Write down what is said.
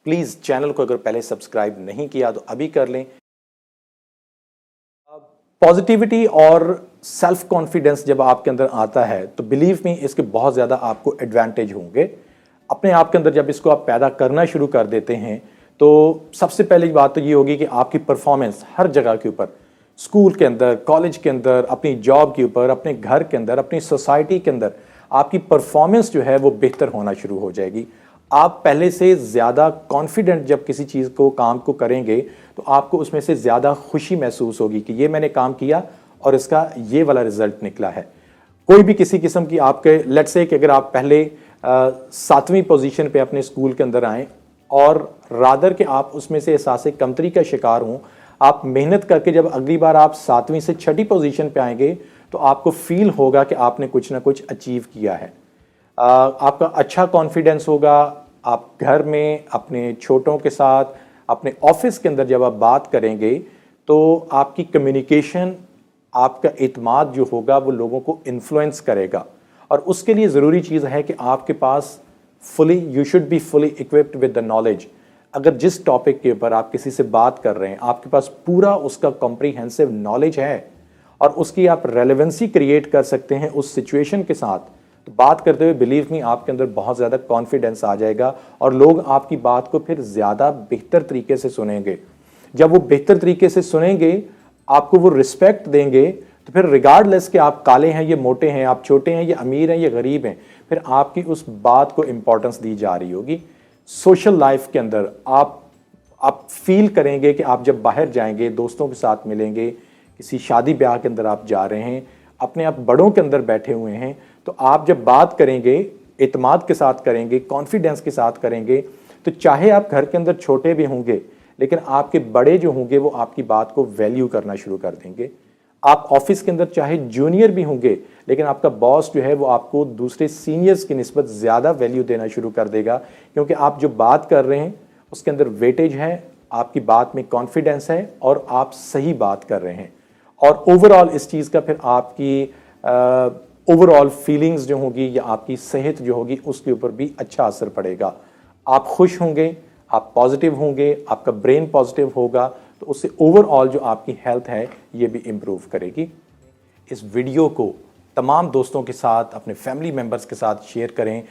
Please channel को अगर पहले सब्सक्राइब नहीं किया तो अभी कर लें। पॉजिटिविटी और सेल्फ कॉन्फिडेंस जब आपके अंदर आता है तो बिलीव मी इसके बहुत ज़्यादा आपको एडवांटेज होंगे। अपने आप के अंदर जब इसको आप पैदा करना शुरू कर देते हैं तो सबसे पहली बात तो ये होगी कि आपकी परफॉर्मेंस हर जगह के ऊपर, स्कूल के अंदर, कॉलेज के अंदर, अपनी जॉब के ऊपर, अपने घर के अंदर, अपनी सोसाइटी के अंदर आपकी परफॉर्मेंस जो है वो बेहतर होना शुरू हो जाएगी। आप पहले से ज़्यादा कॉन्फिडेंट जब किसी चीज़ को, काम को करेंगे तो आपको उसमें से ज़्यादा खुशी महसूस होगी कि ये मैंने काम किया और इसका ये वाला रिजल्ट निकला है। कोई भी किसी किस्म की आपके लेट्स से कि अगर आप पहले 7वीं पोजीशन पे अपने स्कूल के अंदर आएँ और रादर के आप उसमें से एहसास कमतरी का शिकार हों, आप मेहनत करके जब अगली बार आप 7वीं से 6ठी पोजीशन पे आएंगे तो आपको फील होगा कि आपने कुछ ना कुछ अचीव किया है। आपका अच्छा कॉन्फिडेंस होगा। आप घर में अपने छोटों के साथ, अपने ऑफिस के अंदर जब आप बात करेंगे तो आपकी कम्युनिकेशन, आपका एतमाद जो होगा वो लोगों को इन्फ्लुएंस करेगा। और उसके लिए ज़रूरी चीज़ है कि आपके पास you should be fully equipped with the knowledge. अगर जिस टॉपिक के ऊपर आप किसी से बात कर रहे हैं आपके पास पूरा उसका कॉम्प्रिहेंसिव नॉलेज है और उसकी आप रेलेवेंसी क्रिएट कर सकते हैं उस सिचुएशन के साथ, तो बात करते हुए बिलीव मी आपके अंदर बहुत ज़्यादा कॉन्फिडेंस आ जाएगा और लोग आपकी बात को फिर ज़्यादा बेहतर तरीके से सुनेंगे। जब वो बेहतर तरीके से सुनेंगे, आपको वो रिस्पेक्ट देंगे, तो फिर रिगार्डलेस कि आप काले हैं, ये मोटे हैं, आप छोटे हैं, ये अमीर हैं, ये गरीब हैं, फिर आपकी उस बात को इम्पोर्टेंस दी जा रही होगी। सोशल लाइफ के अंदर आप फील करेंगे कि आप जब बाहर जाएंगे, दोस्तों के साथ मिलेंगे, किसी शादी ब्याह के अंदर आप जा रहे हैं, अपने आप बड़ों के अंदर बैठे हुए हैं, तो आप जब बात करेंगे एतमाद के साथ करेंगे, कॉन्फिडेंस के साथ करेंगे, तो चाहे आप घर के अंदर छोटे भी होंगे लेकिन आपके बड़े जो होंगे वो आपकी बात को वैल्यू करना शुरू कर देंगे। आप ऑफिस के अंदर चाहे जूनियर भी होंगे लेकिन आपका बॉस जो है वो आपको दूसरे सीनियर्स की निस्बत ज़्यादा वैल्यू देना शुरू कर देगा, क्योंकि आप जो बात कर रहे हैं उसके अंदर वेटेज है, आपकी बात में कॉन्फिडेंस है और आप सही बात कर रहे हैं। और ओवरऑल इस चीज़ का फिर आपकी ओवरऑल फीलिंग्स जो होगी या आपकी सेहत जो होगी उसके ऊपर भी अच्छा असर पड़ेगा। आप खुश होंगे, आप पॉजिटिव होंगे, आपका ब्रेन पॉजिटिव होगा, तो उससे ओवरऑल जो आपकी हेल्थ है ये भी इम्प्रूव करेगी। इस वीडियो को तमाम दोस्तों के साथ, अपने फैमिली मेम्बर्स के साथ शेयर करें।